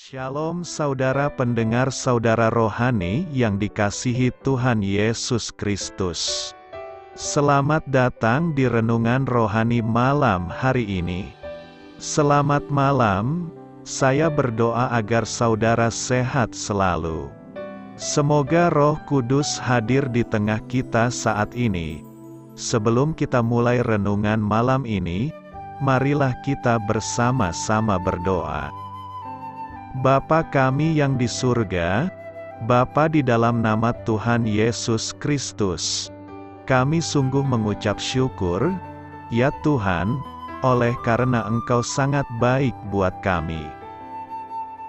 Shalom saudara pendengar saudara rohani yang dikasihi Tuhan Yesus Kristus. Selamat datang di Renungan Rohani malam hari ini. Selamat malam, saya berdoa agar saudara sehat selalu. Semoga Roh Kudus hadir di tengah kita saat ini. Sebelum kita mulai renungan malam ini, marilah kita bersama-sama berdoa. Bapa kami yang di surga, Bapa di dalam nama Tuhan Yesus Kristus, kami sungguh mengucap syukur, ya Tuhan, oleh karena Engkau sangat baik buat kami.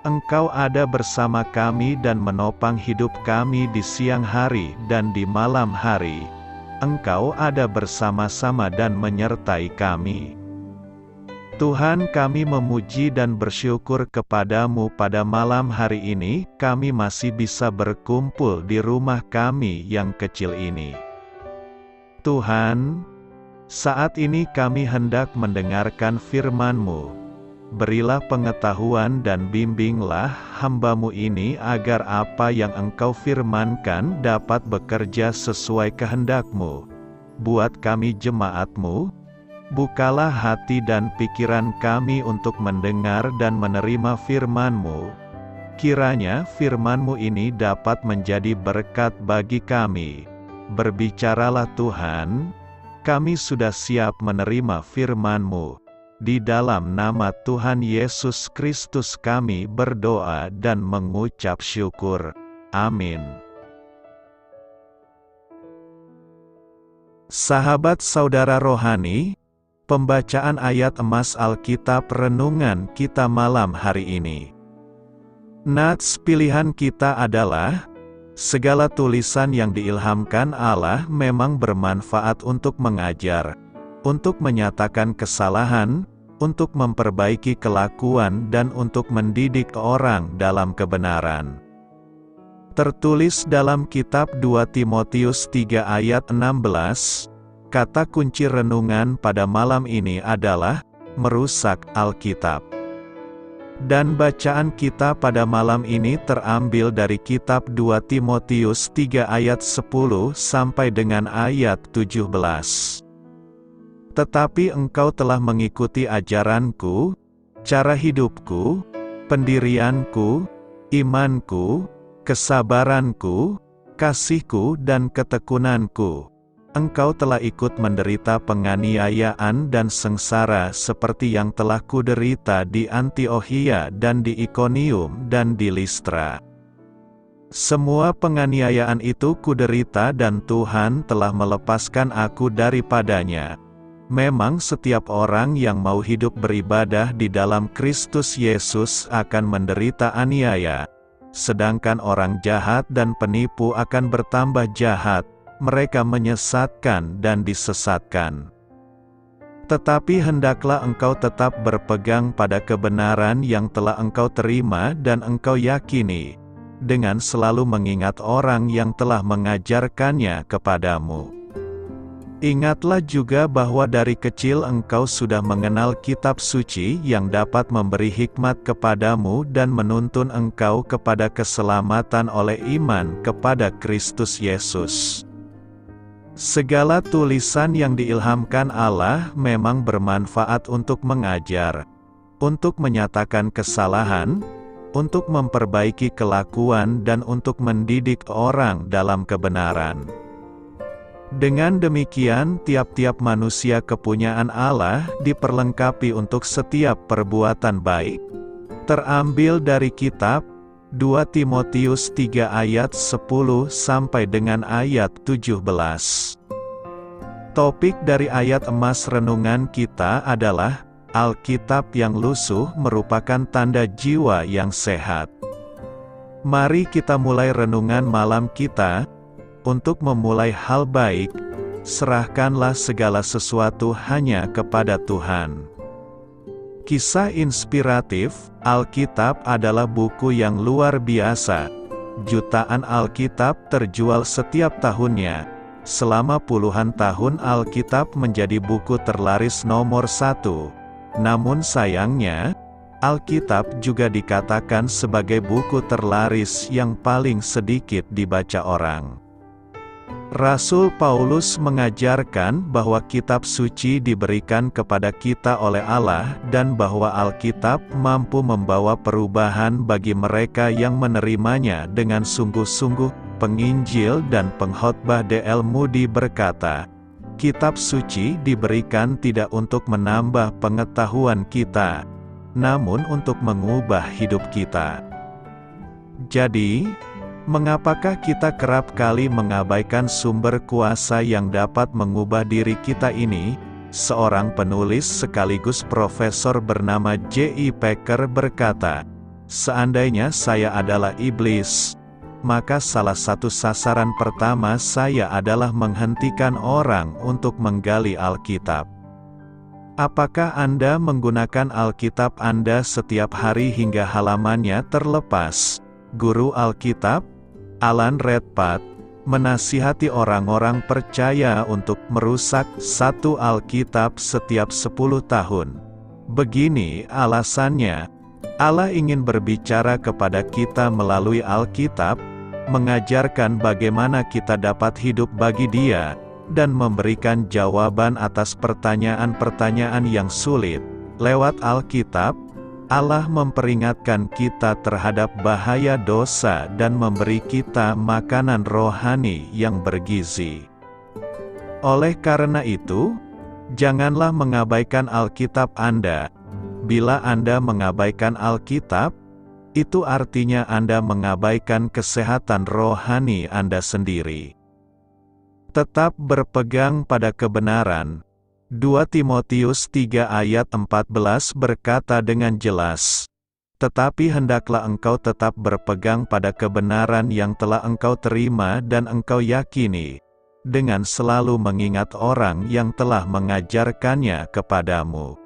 Engkau ada bersama kami dan menopang hidup kami di siang hari dan di malam hari. Engkau ada bersama-sama dan menyertai kami. Tuhan, kami memuji dan bersyukur kepadamu pada malam hari ini, kami masih bisa berkumpul di rumah kami yang kecil ini. Tuhan, saat ini kami hendak mendengarkan firman-Mu. Berilah pengetahuan dan bimbinglah hamba-Mu ini agar apa yang Engkau firmankan dapat bekerja sesuai kehendak-Mu. Buat kami jemaat-Mu, bukalah hati dan pikiran kami untuk mendengar dan menerima firman-Mu. Kiranya firman-Mu ini dapat menjadi berkat bagi kami. Berbicaralah Tuhan, kami sudah siap menerima firman-Mu. Di dalam nama Tuhan Yesus Kristus kami berdoa dan mengucap syukur. Amin. Sahabat saudara rohani, pembacaan ayat emas Alkitab renungan kita malam hari ini. Nats pilihan kita adalah, segala tulisan yang diilhamkan Allah memang bermanfaat untuk mengajar, untuk menyatakan kesalahan, untuk memperbaiki kelakuan dan untuk mendidik orang dalam kebenaran. Tertulis dalam kitab 2 Timotius 3 ayat 16, kata kunci renungan pada malam ini adalah, merusak Alkitab. Dan bacaan kita pada malam ini terambil dari kitab 2 Timotius 3 ayat 10 sampai dengan ayat 17. Tetapi engkau telah mengikuti ajaranku, cara hidupku, pendirianku, imanku, kesabaranku, kasihku dan ketekunanku. Engkau telah ikut menderita penganiayaan dan sengsara seperti yang telah kuderita di Antiokhia dan di Ikonium dan di Listra. Semua penganiayaan itu kuderita dan Tuhan telah melepaskan aku daripadanya. Memang setiap orang yang mau hidup beribadah di dalam Kristus Yesus akan menderita aniaya. Sedangkan orang jahat dan penipu akan bertambah jahat. Mereka menyesatkan dan disesatkan. Tetapi hendaklah engkau tetap berpegang pada kebenaran yang telah engkau terima dan engkau yakini, dengan selalu mengingat orang yang telah mengajarkannya kepadamu. Ingatlah juga bahwa dari kecil engkau sudah mengenal kitab suci yang dapat memberi hikmat kepadamu dan menuntun engkau kepada keselamatan oleh iman kepada Kristus Yesus. Segala tulisan yang diilhamkan Allah memang bermanfaat untuk mengajar, untuk menyatakan kesalahan, untuk memperbaiki kelakuan dan untuk mendidik orang dalam kebenaran. Dengan demikian tiap-tiap manusia kepunyaan Allah diperlengkapi untuk setiap perbuatan baik. Terambil dari kitab 2 Timotius 3 ayat 10 sampai dengan ayat 17. Topik dari ayat emas renungan kita adalah, Alkitab yang lusuh merupakan tanda jiwa yang sehat. Mari kita mulai renungan malam kita. Untuk memulai hal baik, serahkanlah segala sesuatu hanya kepada Tuhan. Kisah inspiratif, Alkitab adalah buku yang luar biasa. Jutaan Alkitab terjual setiap tahunnya. Selama puluhan tahun Alkitab menjadi buku terlaris nomor 1. Namun sayangnya, Alkitab juga dikatakan sebagai buku terlaris yang paling sedikit dibaca orang. Rasul Paulus mengajarkan bahwa kitab suci diberikan kepada kita oleh Allah dan bahwa Alkitab mampu membawa perubahan bagi mereka yang menerimanya dengan sungguh-sungguh. Penginjil dan pengkhotbah D.L. Moody berkata, kitab suci diberikan tidak untuk menambah pengetahuan kita, namun untuk mengubah hidup kita. Jadi, mengapakah kita kerap kali mengabaikan sumber kuasa yang dapat mengubah diri kita ini? Seorang penulis sekaligus profesor bernama J.I. Packer berkata, seandainya saya adalah iblis, maka salah satu sasaran pertama saya adalah menghentikan orang untuk menggali Alkitab. Apakah Anda menggunakan Alkitab Anda setiap hari hingga halamannya terlepas? Guru Alkitab, Alan Redpath, menasihati orang-orang percaya untuk merusak satu Alkitab setiap 10 tahun. Begini alasannya, Allah ingin berbicara kepada kita melalui Alkitab, mengajarkan bagaimana kita dapat hidup bagi Dia, dan memberikan jawaban atas pertanyaan-pertanyaan yang sulit. Lewat Alkitab, Allah memperingatkan kita terhadap bahaya dosa dan memberi kita makanan rohani yang bergizi. Oleh karena itu, janganlah mengabaikan Alkitab Anda. Bila Anda mengabaikan Alkitab, itu artinya Anda mengabaikan kesehatan rohani Anda sendiri. Tetap berpegang pada kebenaran. 2 Timotius 3 ayat 14 berkata dengan jelas, tetapi hendaklah engkau tetap berpegang pada kebenaran yang telah engkau terima dan engkau yakini, dengan selalu mengingat orang yang telah mengajarkannya kepadamu.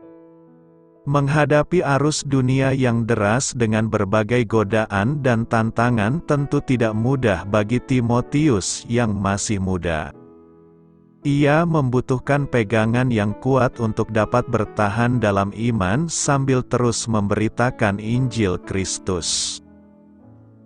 Menghadapi arus dunia yang deras dengan berbagai godaan dan tantangan tentu tidak mudah bagi Timotius yang masih muda. Ia membutuhkan pegangan yang kuat untuk dapat bertahan dalam iman sambil terus memberitakan Injil Kristus.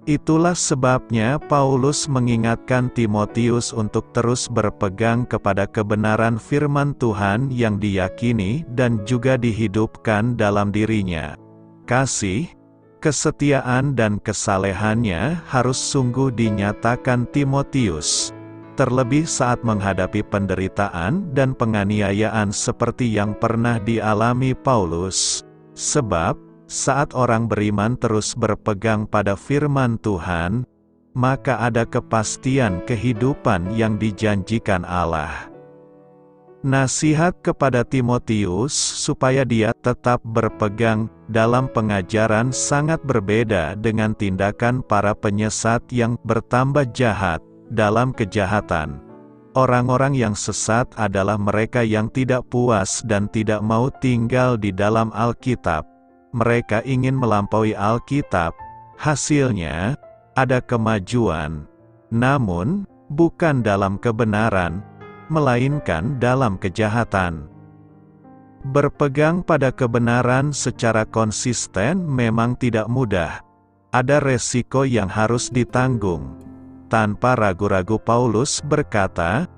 Itulah sebabnya Paulus mengingatkan Timotius untuk terus berpegang kepada kebenaran firman Tuhan yang diyakini dan juga dihidupkan dalam dirinya. Kasih, kesetiaan dan kesalehannya harus sungguh dinyatakan Timotius, terlebih saat menghadapi penderitaan dan penganiayaan seperti yang pernah dialami Paulus. Sebab, saat orang beriman terus berpegang pada firman Tuhan, maka ada kepastian kehidupan yang dijanjikan Allah. Nasihat kepada Timotius supaya dia tetap berpegang dalam pengajaran sangat berbeda dengan tindakan para penyesat yang bertambah jahat dalam kejahatan. Orang-orang yang sesat adalah mereka yang tidak puas dan tidak mau tinggal di dalam Alkitab. Mereka ingin melampaui Alkitab, hasilnya, ada kemajuan, namun, bukan dalam kebenaran, melainkan dalam kejahatan. Berpegang pada kebenaran secara konsisten memang tidak mudah. Ada resiko yang harus ditanggung. Tanpa ragu-ragu Paulus berkata,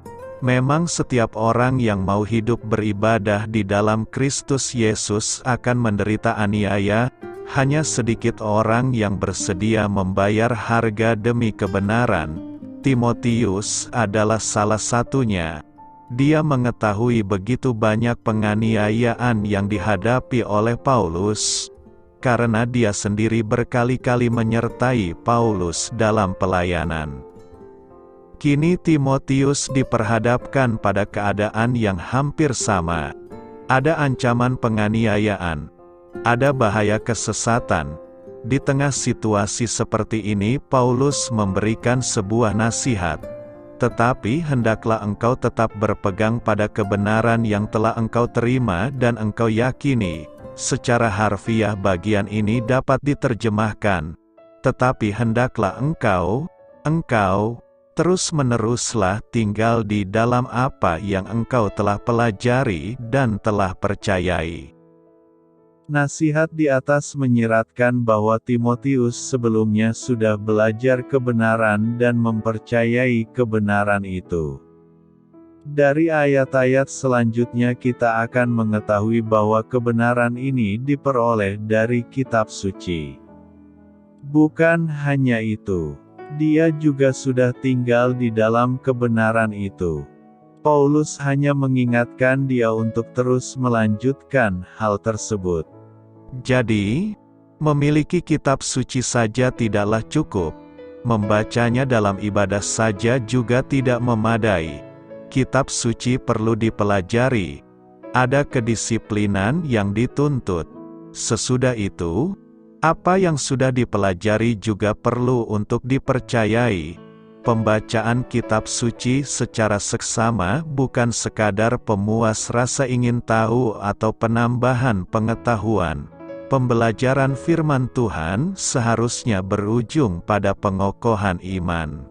memang setiap orang yang mau hidup beribadah di dalam Kristus Yesus akan menderita aniaya, hanya sedikit orang yang bersedia membayar harga demi kebenaran. Timotius adalah salah satunya. Dia mengetahui begitu banyak penganiayaan yang dihadapi oleh Paulus, karena dia sendiri berkali-kali menyertai Paulus dalam pelayanan. Kini Timotius diperhadapkan pada keadaan yang hampir sama. Ada ancaman penganiayaan, ada bahaya kesesatan. Di tengah situasi seperti ini Paulus memberikan sebuah nasihat. Tetapi hendaklah engkau tetap berpegang pada kebenaran yang telah engkau terima dan engkau yakini. Secara harfiah bagian ini dapat diterjemahkan, tetapi hendaklah engkau terus-meneruslah tinggal di dalam apa yang engkau telah pelajari dan telah percayai. Nasihat di atas menyiratkan bahwa Timotius sebelumnya sudah belajar kebenaran dan mempercayai kebenaran itu. Dari ayat-ayat selanjutnya kita akan mengetahui bahwa kebenaran ini diperoleh dari kitab suci. Bukan hanya itu, dia juga sudah tinggal di dalam kebenaran itu. Paulus hanya mengingatkan dia untuk terus melanjutkan hal tersebut. Jadi, memiliki kitab suci saja tidaklah cukup. Membacanya dalam ibadah saja juga tidak memadai. Kitab suci perlu dipelajari. Ada kedisiplinan yang dituntut. Sesudah itu, apa yang sudah dipelajari juga perlu untuk dipercayai. Pembacaan kitab suci secara seksama bukan sekadar pemuas rasa ingin tahu atau penambahan pengetahuan. Pembelajaran firman Tuhan seharusnya berujung pada pengokohan iman.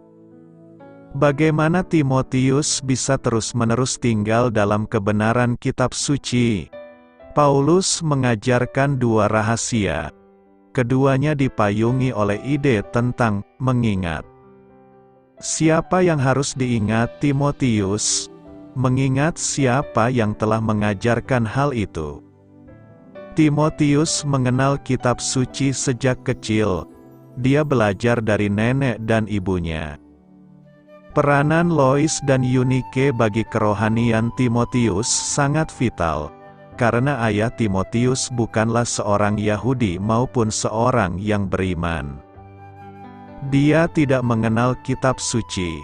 Bagaimana Timotius bisa terus-menerus tinggal dalam kebenaran kitab suci? Paulus mengajarkan dua rahasia. Keduanya dipayungi oleh ide tentang mengingat. Siapa yang harus diingat Timotius? Mengingat siapa yang telah mengajarkan hal itu. Timotius mengenal kitab suci sejak kecil. Dia belajar dari nenek dan ibunya. Peranan Lois dan Eunike bagi kerohanian Timotius sangat vital, karena ayah Timotius bukanlah seorang Yahudi maupun seorang yang beriman. Dia tidak mengenal kitab suci.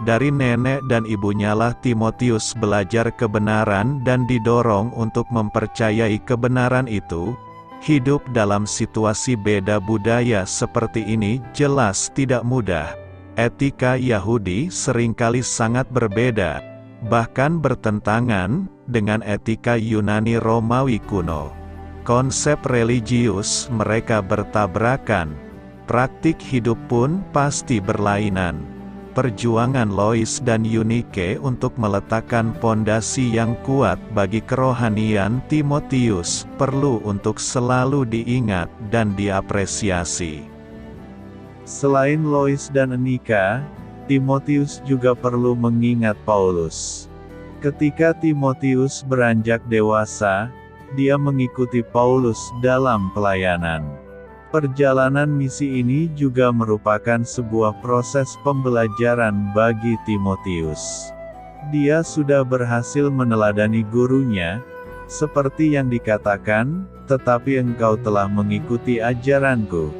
Dari nenek dan ibunyalah Timotius belajar kebenaran dan didorong untuk mempercayai kebenaran itu. Hidup dalam situasi beda budaya seperti ini jelas tidak mudah. Etika Yahudi seringkali sangat berbeda, bahkan bertentangan dengan etika Yunani Romawi kuno. Konsep religius mereka bertabrakan. Praktik hidup pun pasti berlainan. Perjuangan Lois dan Eunike untuk meletakkan pondasi yang kuat bagi kerohanian Timotius perlu untuk selalu diingat dan diapresiasi. Selain Lois dan Eunike, Timotius juga perlu mengingat Paulus. Ketika Timotius beranjak dewasa, dia mengikuti Paulus dalam pelayanan. Perjalanan misi ini juga merupakan sebuah proses pembelajaran bagi Timotius. Dia sudah berhasil meneladani gurunya, seperti yang dikatakan, "Tetapi engkau telah mengikuti ajaranku,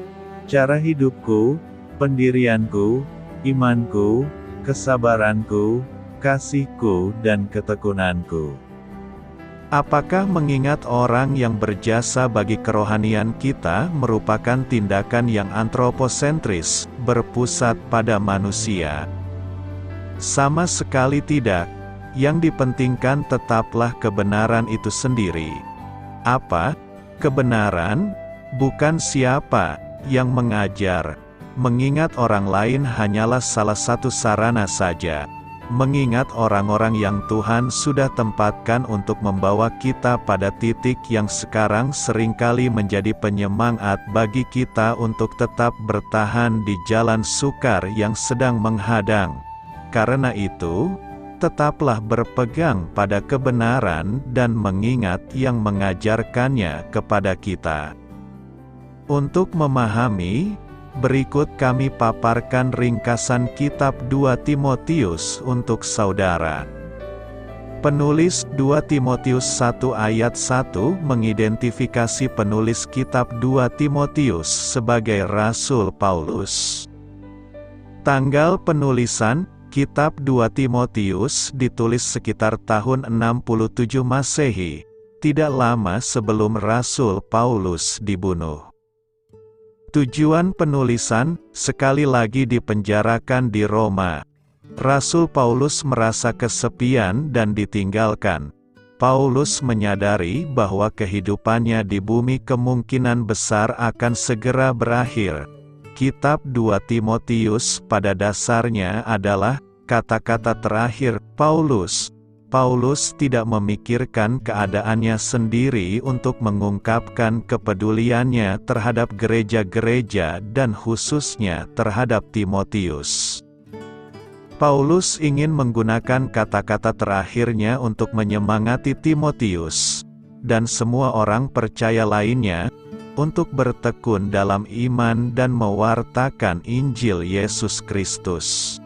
cara hidupku, pendirianku, imanku, kesabaranku, kasihku dan ketekunanku." Apakah mengingat orang yang berjasa bagi kerohanian kita merupakan tindakan yang antroposentris, berpusat pada manusia? Sama sekali tidak. Yang dipentingkan tetaplah kebenaran itu sendiri. Apa? Kebenaran? Bukan siapa yang mengajar. Mengingat orang lain hanyalah salah satu sarana saja. Mengingat orang-orang yang Tuhan sudah tempatkan untuk membawa kita pada titik yang sekarang seringkali menjadi penyemangat bagi kita untuk tetap bertahan di jalan sukar yang sedang menghadang. Karena itu, tetaplah berpegang pada kebenaran dan mengingat yang mengajarkannya kepada kita. Untuk memahami, berikut kami paparkan ringkasan kitab 2 Timotius untuk saudara. Penulis 2 Timotius 1 ayat 1 mengidentifikasi penulis kitab 2 Timotius sebagai Rasul Paulus. Tanggal penulisan kitab 2 Timotius ditulis sekitar tahun 67 Masehi, tidak lama sebelum Rasul Paulus dibunuh. Tujuan penulisan, sekali lagi dipenjarakan di Roma. Rasul Paulus merasa kesepian dan ditinggalkan. Paulus menyadari bahwa kehidupannya di bumi kemungkinan besar akan segera berakhir. Kitab 2 Timotius pada dasarnya adalah kata-kata terakhir Paulus. Paulus tidak memikirkan keadaannya sendiri untuk mengungkapkan kepeduliannya terhadap gereja-gereja dan khususnya terhadap Timotius. Paulus ingin menggunakan kata-kata terakhirnya untuk menyemangati Timotius dan semua orang percaya lainnya untuk bertekun dalam iman dan mewartakan Injil Yesus Kristus.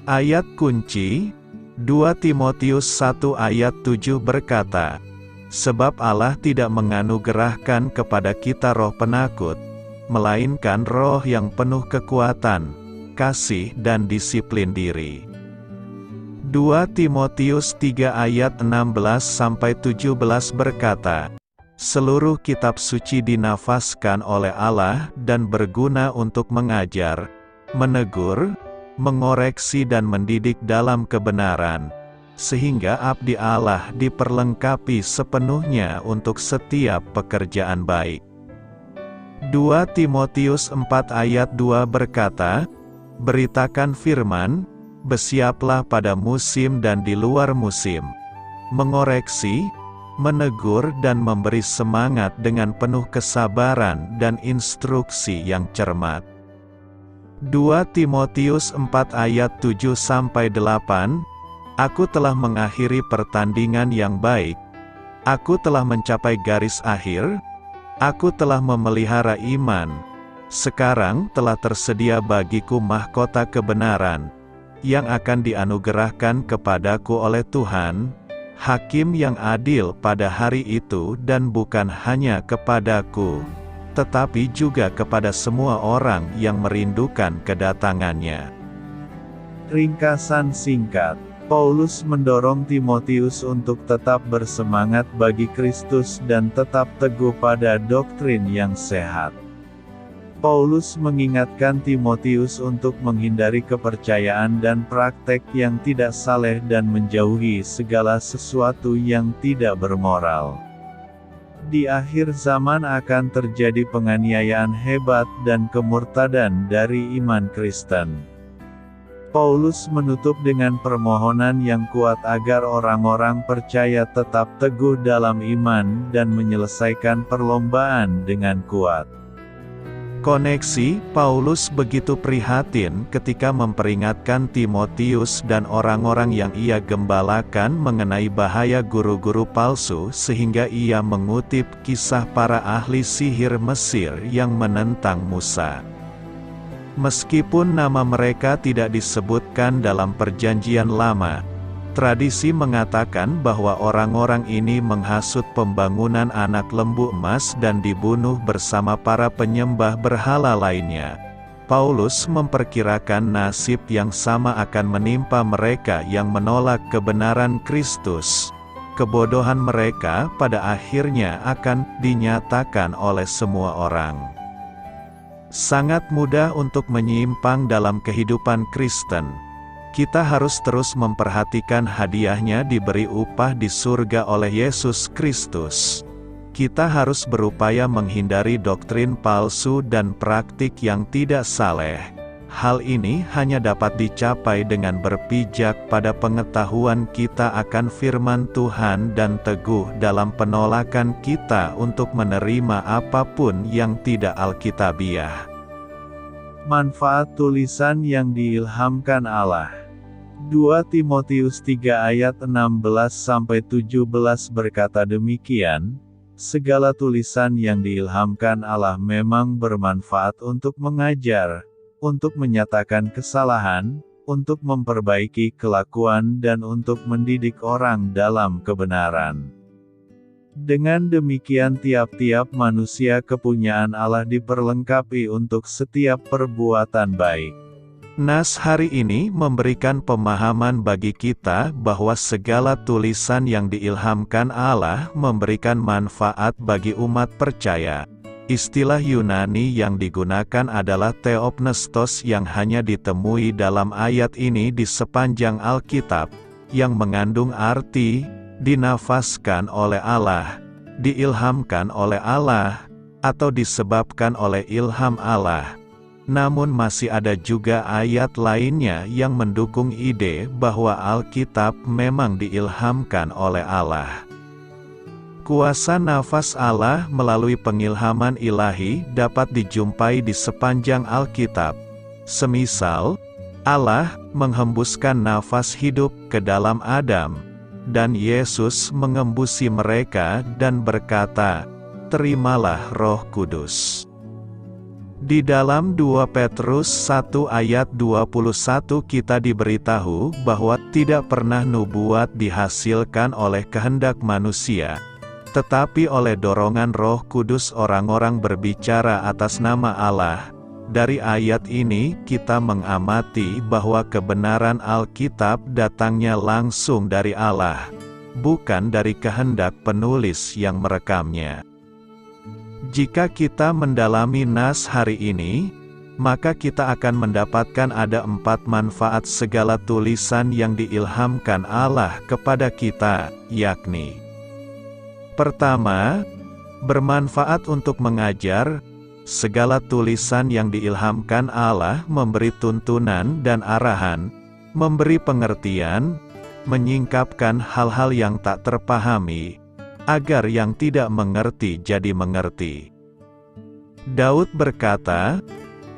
Ayat kunci 2 Timotius 1 ayat 7 berkata, "Sebab Allah tidak menganugerahkan kepada kita roh penakut, melainkan roh yang penuh kekuatan, kasih dan disiplin diri." 2 Timotius 3 ayat 16-17 berkata, "Seluruh kitab suci dinafaskan oleh Allah dan berguna untuk mengajar, menegur, mengoreksi dan mendidik dalam kebenaran, sehingga abdi Allah diperlengkapi sepenuhnya untuk setiap pekerjaan baik." 2 Timotius 4 ayat 2 berkata, "Beritakan firman, bersiaplah pada musim dan di luar musim, mengoreksi, menegur dan memberi semangat dengan penuh kesabaran dan instruksi yang cermat." 2 Timotius 4 ayat 7-8, "Aku telah mengakhiri pertandingan yang baik, aku telah mencapai garis akhir, aku telah memelihara iman, sekarang telah tersedia bagiku mahkota kebenaran, yang akan dianugerahkan kepadaku oleh Tuhan, Hakim yang adil pada hari itu dan bukan hanya kepadaku, tetapi juga kepada semua orang yang merindukan kedatangannya." Ringkasan singkat, Paulus mendorong Timotius untuk tetap bersemangat bagi Kristus dan tetap teguh pada doktrin yang sehat. Paulus mengingatkan Timotius untuk menghindari kepercayaan dan praktek yang tidak saleh dan menjauhi segala sesuatu yang tidak bermoral. Di akhir zaman akan terjadi penganiayaan hebat dan kemurtadan dari iman Kristen. Paulus menutup dengan permohonan yang kuat agar orang-orang percaya tetap teguh dalam iman dan menyelesaikan perlombaan dengan kuat. Koneksi, Paulus begitu prihatin ketika memperingatkan Timotius dan orang-orang yang ia gembalakan mengenai bahaya guru-guru palsu sehingga ia mengutip kisah para ahli sihir Mesir yang menentang Musa. Meskipun nama mereka tidak disebutkan dalam Perjanjian Lama, tradisi mengatakan bahwa orang-orang ini menghasut pembangunan anak lembu emas dan dibunuh bersama para penyembah berhala lainnya. Paulus memperkirakan nasib yang sama akan menimpa mereka yang menolak kebenaran Kristus. Kebodohan mereka pada akhirnya akan dinyatakan oleh semua orang. Sangat mudah untuk menyimpang dalam kehidupan Kristen. Kita harus terus memperhatikan hadiahnya diberi upah di surga oleh Yesus Kristus. Kita harus berupaya menghindari doktrin palsu dan praktik yang tidak saleh. Hal ini hanya dapat dicapai dengan berpijak pada pengetahuan kita akan firman Tuhan dan teguh dalam penolakan kita untuk menerima apapun yang tidak alkitabiah. Manfaat tulisan yang diilhamkan Allah. 2 Timotius 3 ayat 16-17 berkata demikian, "Segala tulisan yang diilhamkan Allah memang bermanfaat untuk mengajar, untuk menyatakan kesalahan, untuk memperbaiki kelakuan dan untuk mendidik orang dalam kebenaran." Dengan demikian tiap-tiap manusia kepunyaan Allah diperlengkapi untuk setiap perbuatan baik. Nas hari ini memberikan pemahaman bagi kita bahwa segala tulisan yang diilhamkan Allah memberikan manfaat bagi umat percaya. Istilah Yunani yang digunakan adalah theopnestos yang hanya ditemui dalam ayat ini di sepanjang Alkitab, yang mengandung arti, dinafaskan oleh Allah, diilhamkan oleh Allah, atau disebabkan oleh ilham Allah. Namun masih ada juga ayat lainnya yang mendukung ide bahwa Alkitab memang diilhamkan oleh Allah. Kuasa nafas Allah melalui pengilhaman ilahi dapat dijumpai di sepanjang Alkitab. Semisal, Allah menghembuskan nafas hidup ke dalam Adam, dan Yesus mengembusi mereka dan berkata, "Terimalah Roh Kudus." Di dalam 2 Petrus 1 ayat 21 kita diberitahu bahwa tidak pernah nubuat dihasilkan oleh kehendak manusia, tetapi oleh dorongan Roh Kudus orang-orang berbicara atas nama Allah. Dari ayat ini kita mengamati bahwa kebenaran Alkitab datangnya langsung dari Allah, bukan dari kehendak penulis yang merekamnya. Jika kita mendalami nas hari ini, maka kita akan mendapatkan ada 4 manfaat segala tulisan yang diilhamkan Allah kepada kita, yakni: pertama, bermanfaat untuk mengajar. Segala tulisan yang diilhamkan Allah memberi tuntunan dan arahan, memberi pengertian, menyingkapkan hal-hal yang tak terpahami, agar yang tidak mengerti jadi mengerti. Daud berkata,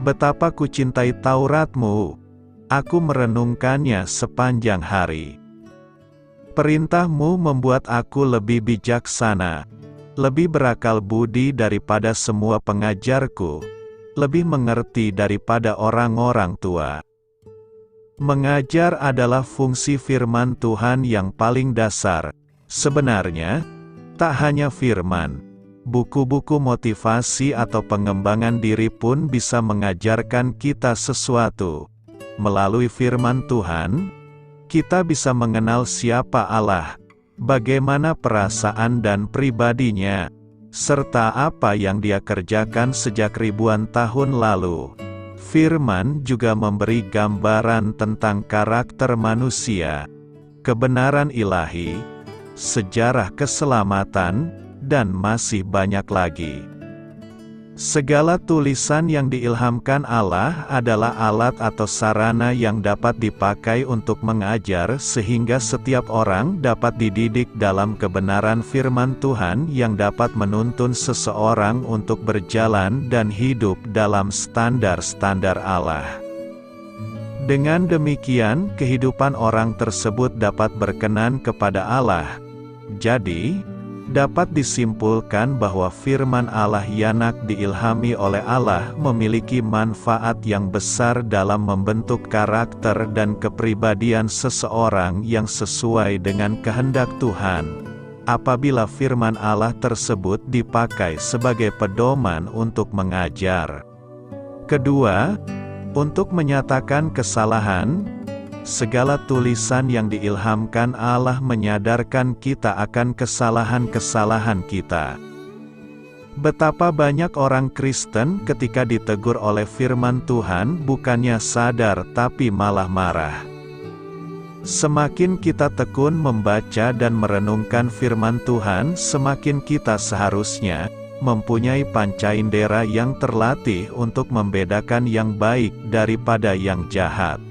"Betapa kucintai Tauratmu, aku merenungkannya sepanjang hari. Perintahmu membuat aku lebih bijaksana, lebih berakal budi daripada semua pengajarku, lebih mengerti daripada orang-orang tua." Mengajar adalah fungsi firman Tuhan yang paling dasar. Sebenarnya, tak hanya firman, buku-buku motivasi atau pengembangan diri pun bisa mengajarkan kita sesuatu. Melalui firman Tuhan, kita bisa mengenal siapa Allah, bagaimana perasaan dan pribadinya, serta apa yang Dia kerjakan sejak ribuan tahun lalu. Firman juga memberi gambaran tentang karakter manusia, kebenaran ilahi, sejarah keselamatan, dan masih banyak lagi. Segala tulisan yang diilhamkan Allah adalah alat atau sarana yang dapat dipakai untuk mengajar sehingga setiap orang dapat dididik dalam kebenaran firman Tuhan yang dapat menuntun seseorang untuk berjalan dan hidup dalam standar-standar Allah. Dengan demikian, kehidupan orang tersebut dapat berkenan kepada Allah. Jadi, dapat disimpulkan bahwa firman Allah yang diilhami oleh Allah memiliki manfaat yang besar dalam membentuk karakter dan kepribadian seseorang yang sesuai dengan kehendak Tuhan, apabila firman Allah tersebut dipakai sebagai pedoman untuk mengajar. Kedua, untuk menyatakan kesalahan. Segala tulisan yang diilhamkan Allah menyadarkan kita akan kesalahan-kesalahan kita. Betapa banyak orang Kristen ketika ditegur oleh firman Tuhan bukannya sadar tapi malah marah. Semakin kita tekun membaca dan merenungkan firman Tuhan, semakin kita seharusnya mempunyai panca indera yang terlatih untuk membedakan yang baik daripada yang jahat.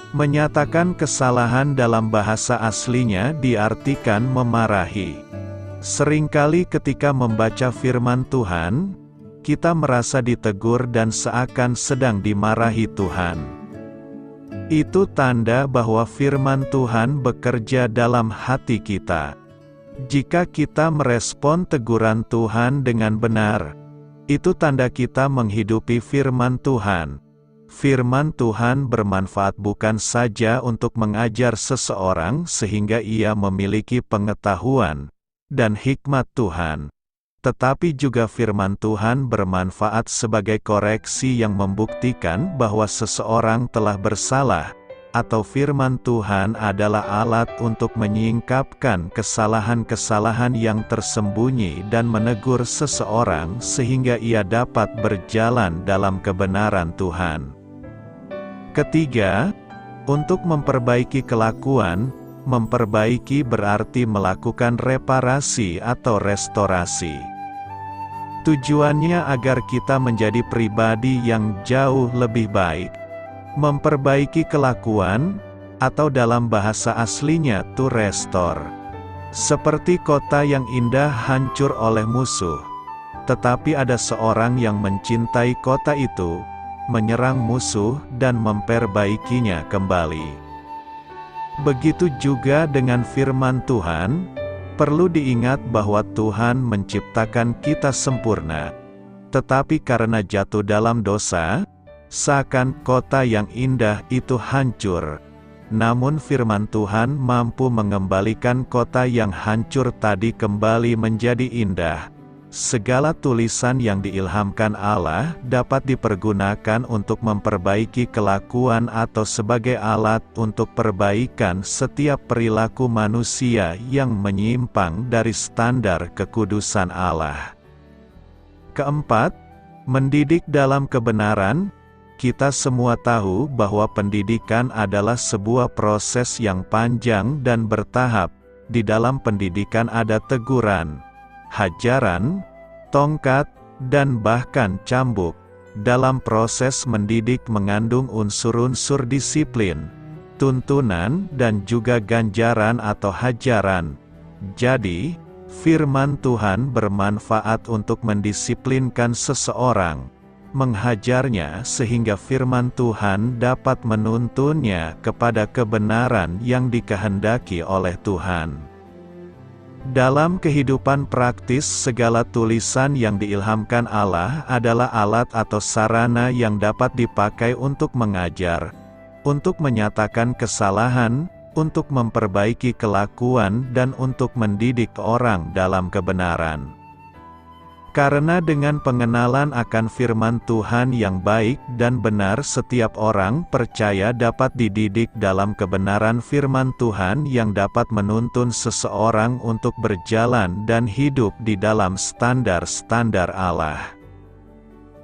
Menyatakan kesalahan dalam bahasa aslinya diartikan memarahi. Seringkali ketika membaca firman Tuhan, kita merasa ditegur dan seakan sedang dimarahi Tuhan. Itu tanda bahwa firman Tuhan bekerja dalam hati kita. Jika kita merespon teguran Tuhan dengan benar, itu tanda kita menghidupi firman Tuhan. Firman Tuhan bermanfaat bukan saja untuk mengajar seseorang sehingga ia memiliki pengetahuan dan hikmat Tuhan, tetapi juga firman Tuhan bermanfaat sebagai koreksi yang membuktikan bahwa seseorang telah bersalah, atau firman Tuhan adalah alat untuk menyingkapkan kesalahan-kesalahan yang tersembunyi dan menegur seseorang sehingga ia dapat berjalan dalam kebenaran Tuhan. Ketiga, untuk memperbaiki kelakuan. Memperbaiki berarti melakukan reparasi atau restorasi. Tujuannya agar kita menjadi pribadi yang jauh lebih baik, memperbaiki kelakuan, atau dalam bahasa aslinya to restore. Seperti kota yang indah hancur oleh musuh, tetapi ada seorang yang mencintai kota itu, menyerang musuh dan memperbaikinya kembali. Begitu juga dengan firman Tuhan. Perlu diingat bahwa Tuhan menciptakan kita sempurna, tetapi karena jatuh dalam dosa, seakan kota yang indah itu hancur. Namun firman Tuhan mampu mengembalikan kota yang hancur tadi kembali menjadi indah. Segala tulisan yang diilhamkan Allah dapat dipergunakan untuk memperbaiki kelakuan atau sebagai alat untuk perbaikan setiap perilaku manusia yang menyimpang dari standar kekudusan Allah. Keempat, mendidik dalam kebenaran. Kita semua tahu bahwa pendidikan adalah sebuah proses yang panjang dan bertahap. Di dalam pendidikan ada teguran, hajaran, tongkat, dan bahkan cambuk. Dalam proses mendidik mengandung unsur-unsur disiplin, tuntunan, dan juga ganjaran atau hajaran. Jadi, firman Tuhan bermanfaat untuk mendisiplinkan seseorang, menghajarnya sehingga firman Tuhan dapat menuntunnya kepada kebenaran yang dikehendaki oleh Tuhan. Dalam kehidupan praktis, segala tulisan yang diilhamkan Allah adalah alat atau sarana yang dapat dipakai untuk mengajar, untuk menyatakan kesalahan, untuk memperbaiki kelakuan, dan untuk mendidik orang dalam kebenaran. Karena dengan pengenalan akan firman Tuhan yang baik dan benar, setiap orang percaya dapat dididik dalam kebenaran firman Tuhan yang dapat menuntun seseorang untuk berjalan dan hidup di dalam standar-standar Allah.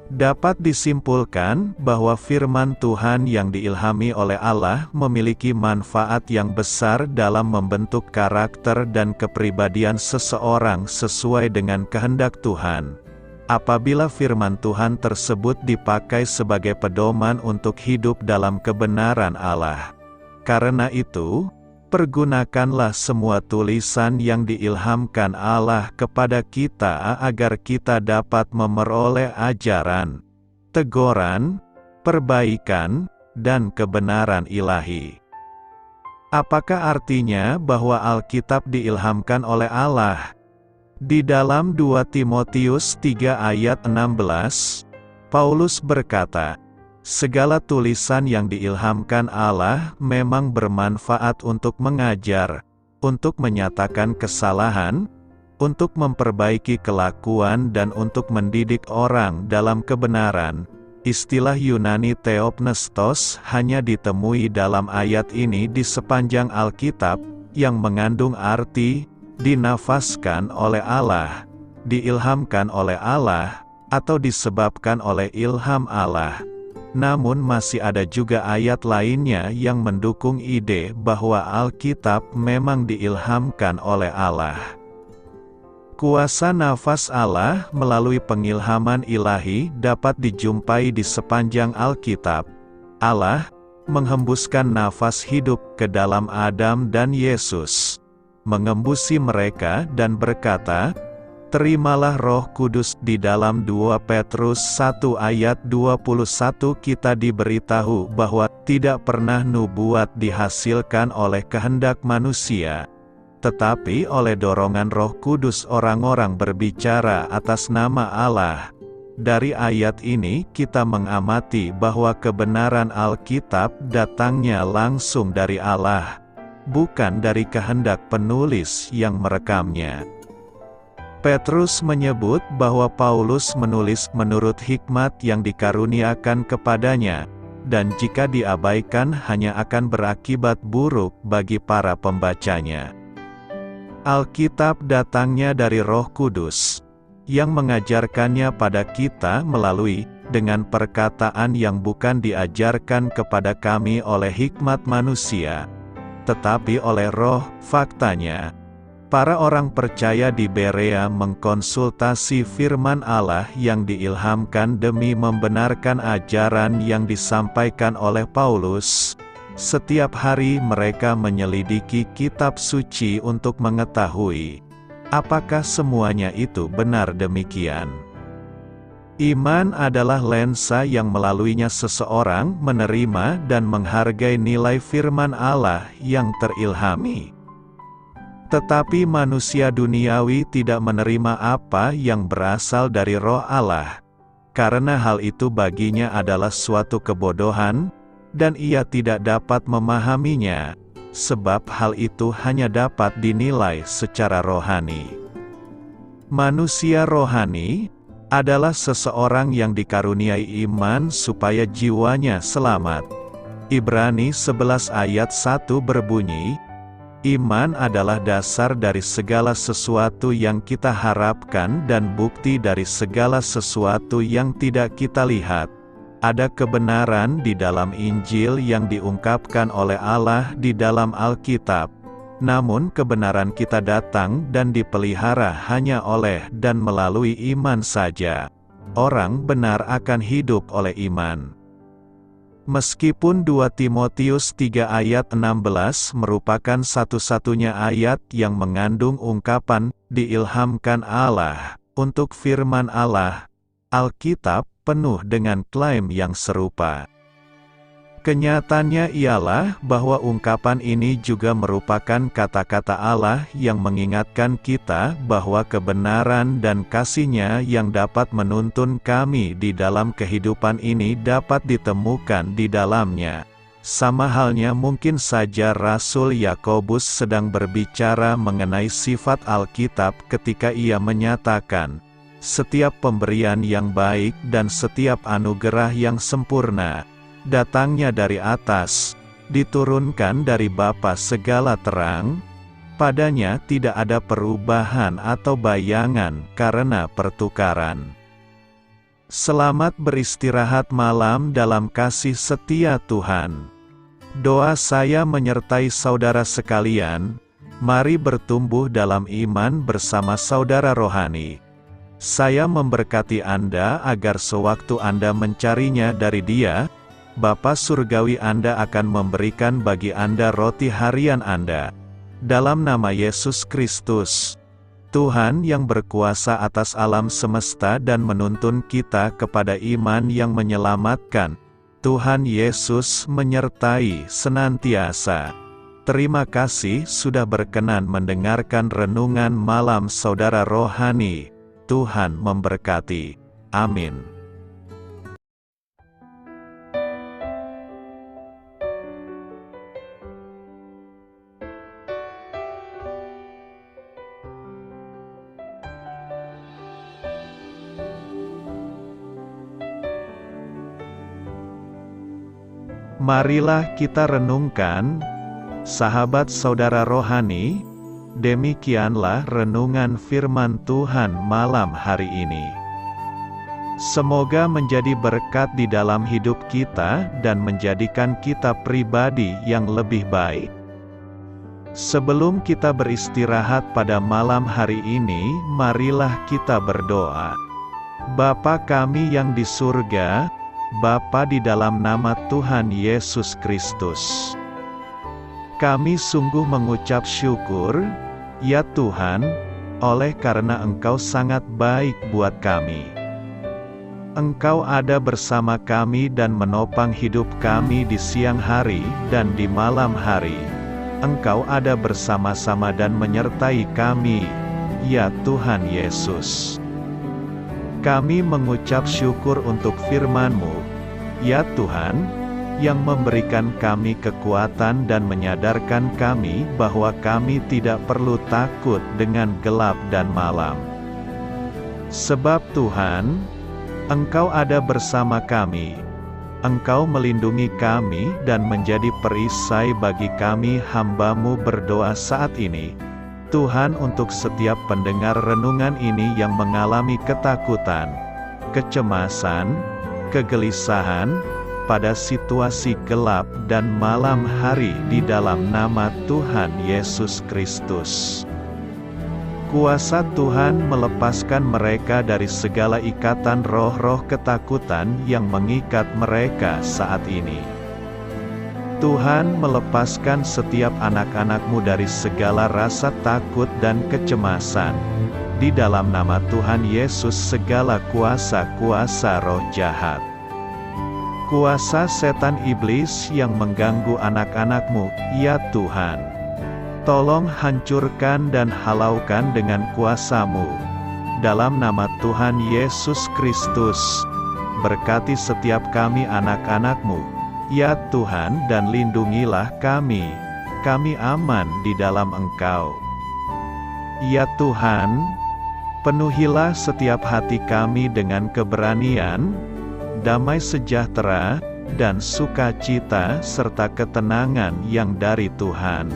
Dapat disimpulkan bahwa firman Tuhan yang diilhami oleh Allah memiliki manfaat yang besar dalam membentuk karakter dan kepribadian seseorang sesuai dengan kehendak Tuhan. Apabila firman Tuhan tersebut dipakai sebagai pedoman untuk hidup dalam kebenaran Allah. Karena itu, pergunakanlah semua tulisan yang diilhamkan Allah kepada kita agar kita dapat memperoleh ajaran, teguran, perbaikan, dan kebenaran ilahi. Apakah artinya bahwa Alkitab diilhamkan oleh Allah? Di dalam 2 Timotius 3 ayat 16, Paulus berkata, segala tulisan yang diilhamkan Allah memang bermanfaat untuk mengajar, untuk menyatakan kesalahan, untuk memperbaiki kelakuan dan untuk mendidik orang dalam kebenaran. Istilah Yunani theopnestos hanya ditemui dalam ayat ini di sepanjang Alkitab, yang mengandung arti, dinafaskan oleh Allah, diilhamkan oleh Allah, atau disebabkan oleh ilham Allah. Namun masih ada juga ayat lainnya yang mendukung ide bahwa Alkitab memang diilhamkan oleh Allah. Kuasa nafas Allah melalui pengilhaman ilahi dapat dijumpai di sepanjang Alkitab. Allah menghembuskan nafas hidup ke dalam Adam dan Yesus, mengembusi mereka dan berkata, terimalah Roh Kudus. Di dalam 2 Petrus 1 ayat 21 kita diberitahu bahwa tidak pernah nubuat dihasilkan oleh kehendak manusia, tetapi oleh dorongan Roh Kudus orang-orang berbicara atas nama Allah. Dari ayat ini kita mengamati bahwa kebenaran Alkitab datangnya langsung dari Allah, bukan dari kehendak penulis yang merekamnya. Petrus menyebut bahwa Paulus menulis menurut hikmat yang dikaruniakan kepadanya, dan jika diabaikan hanya akan berakibat buruk bagi para pembacanya. Alkitab datangnya dari Roh Kudus, yang mengajarkannya pada kita melalui, dengan perkataan yang bukan diajarkan kepada kami oleh hikmat manusia, tetapi oleh Roh. Faktanya, Para orang percaya di Berea mengkonsultasi firman Allah yang diilhamkan demi membenarkan ajaran yang disampaikan oleh Paulus. Setiap hari mereka menyelidiki kitab suci untuk mengetahui apakah semuanya itu benar demikian. Iman adalah lensa yang melaluinya seseorang menerima dan menghargai nilai firman Allah yang terilhami. Tetapi manusia duniawi tidak menerima apa yang berasal dari Roh Allah, karena hal itu baginya adalah suatu kebodohan, dan ia tidak dapat memahaminya, sebab hal itu hanya dapat dinilai secara rohani. Manusia rohani adalah seseorang yang dikaruniai iman supaya jiwanya selamat. Ibrani 11 ayat 1 berbunyi, iman adalah dasar dari segala sesuatu yang kita harapkan dan bukti dari segala sesuatu yang tidak kita lihat. Ada kebenaran di dalam Injil yang diungkapkan oleh Allah di dalam Alkitab. Namun kebenaran kita datang dan dipelihara hanya oleh dan melalui iman saja. Orang benar akan hidup oleh iman. Meskipun 2 Timotius 3 ayat 16 merupakan satu-satunya ayat yang mengandung ungkapan diilhamkan Allah untuk firman Allah, Alkitab penuh dengan klaim yang serupa. Kenyataannya ialah bahwa ungkapan ini juga merupakan kata-kata Allah yang mengingatkan kita bahwa kebenaran dan kasih-Nya yang dapat menuntun kami di dalam kehidupan ini dapat ditemukan di dalamnya. Sama halnya mungkin saja Rasul Yakobus sedang berbicara mengenai sifat Alkitab ketika ia menyatakan, setiap pemberian yang baik dan setiap anugerah yang sempurna, datangnya dari atas, diturunkan dari Bapa segala terang, padanya tidak ada perubahan atau bayangan karena pertukaran. Selamat beristirahat malam dalam kasih setia Tuhan. Doa saya menyertai saudara sekalian, mari bertumbuh dalam iman bersama saudara rohani. Saya memberkati Anda agar sewaktu Anda mencarinya dari Dia, Bapa Surgawi Anda akan memberikan bagi Anda roti harian Anda. Dalam nama Yesus Kristus, Tuhan yang berkuasa atas alam semesta dan menuntun kita kepada iman yang menyelamatkan, Tuhan Yesus menyertai senantiasa. Terima kasih sudah berkenan mendengarkan renungan malam saudara rohani. Tuhan memberkati. Amin. Marilah kita renungkan, sahabat saudara rohani. Demikianlah renungan firman Tuhan malam hari ini. Semoga menjadi berkat di dalam hidup kita dan menjadikan kita pribadi yang lebih baik. Sebelum kita beristirahat pada malam hari ini, marilah kita berdoa. Bapa kami yang di surga, Bapa di dalam nama Tuhan Yesus Kristus, kami sungguh mengucap syukur, ya Tuhan, oleh karena Engkau sangat baik buat kami. Engkau ada bersama kami dan menopang hidup kami di siang hari dan di malam hari. Engkau ada bersama-sama dan menyertai kami, ya Tuhan Yesus. Kami mengucap syukur untuk firman-Mu, ya Tuhan, yang memberikan kami kekuatan dan menyadarkan kami bahwa kami tidak perlu takut dengan gelap dan malam. Sebab Tuhan, Engkau ada bersama kami. Engkau melindungi kami dan menjadi perisai bagi kami hamba-Mu berdoa saat ini. Tuhan, untuk setiap pendengar renungan ini yang mengalami ketakutan, kecemasan, kegelisahan, pada situasi gelap dan malam hari di dalam nama Tuhan Yesus Kristus. Kuasa Tuhan melepaskan mereka dari segala ikatan roh-roh ketakutan yang mengikat mereka saat ini. Tuhan melepaskan setiap anak-anak-Mu dari segala rasa takut dan kecemasan. Di dalam nama Tuhan Yesus segala kuasa-kuasa roh jahat, kuasa setan iblis yang mengganggu anak-anak-Mu, ya Tuhan, tolong hancurkan dan halaukan dengan kuasa-Mu. Dalam nama Tuhan Yesus Kristus, berkati setiap kami anak-anak-Mu, ya Tuhan, dan lindungilah kami. Kami aman di dalam Engkau. Ya Tuhan, penuhilah setiap hati kami dengan keberanian, damai sejahtera, dan sukacita serta ketenangan yang dari Tuhan.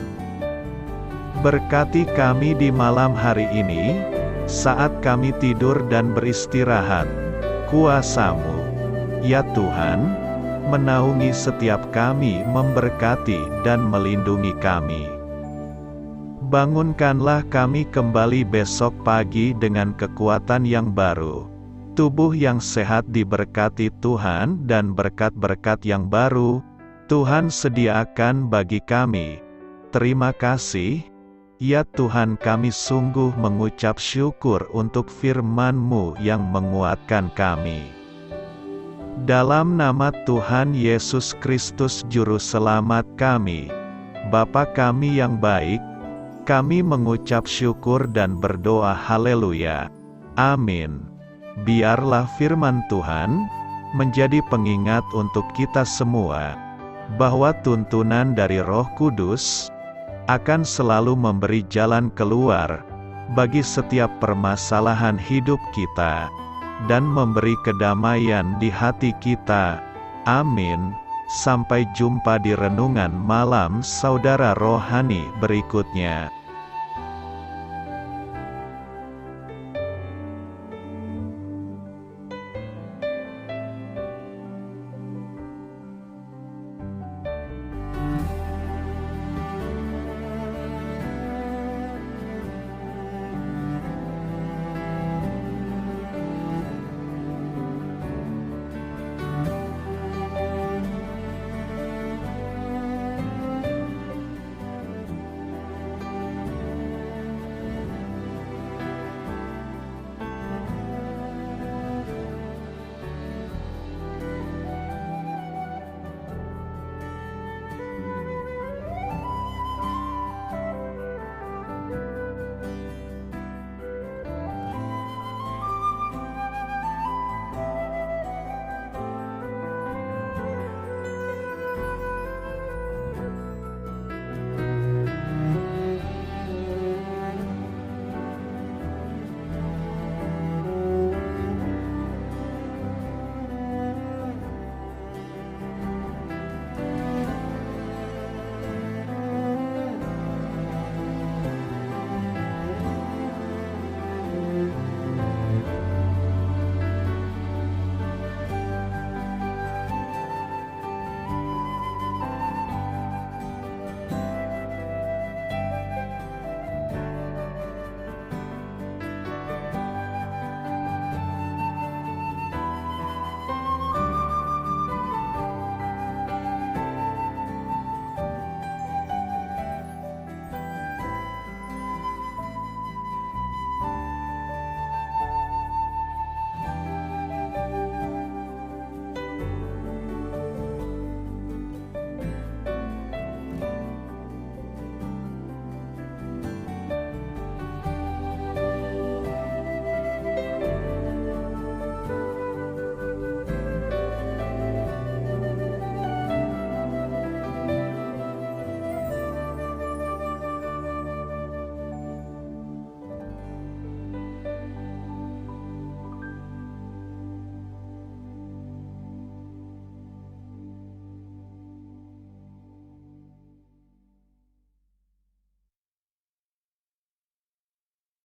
Berkati kami di malam hari ini, saat kami tidur dan beristirahat. Kuasa-Mu, ya Tuhan, menaungi setiap kami, memberkati dan melindungi kami. Bangunkanlah kami kembali besok pagi dengan kekuatan yang baru, tubuh yang sehat diberkati Tuhan, dan berkat-berkat yang baru Tuhan sediakan bagi kami. Terima kasih, ya Tuhan, kami sungguh mengucap syukur untuk firman-Mu yang menguatkan kami. Dalam nama Tuhan Yesus Kristus Juru Selamat kami, Bapa kami yang baik, kami mengucap syukur dan berdoa haleluya. Amin. Biarlah firman Tuhan menjadi pengingat untuk kita semua, bahwa tuntunan dari Roh Kudus akan selalu memberi jalan keluar bagi setiap permasalahan hidup kita, dan memberi kedamaian di hati kita. Amin. Sampai jumpa di renungan malam saudara rohani berikutnya.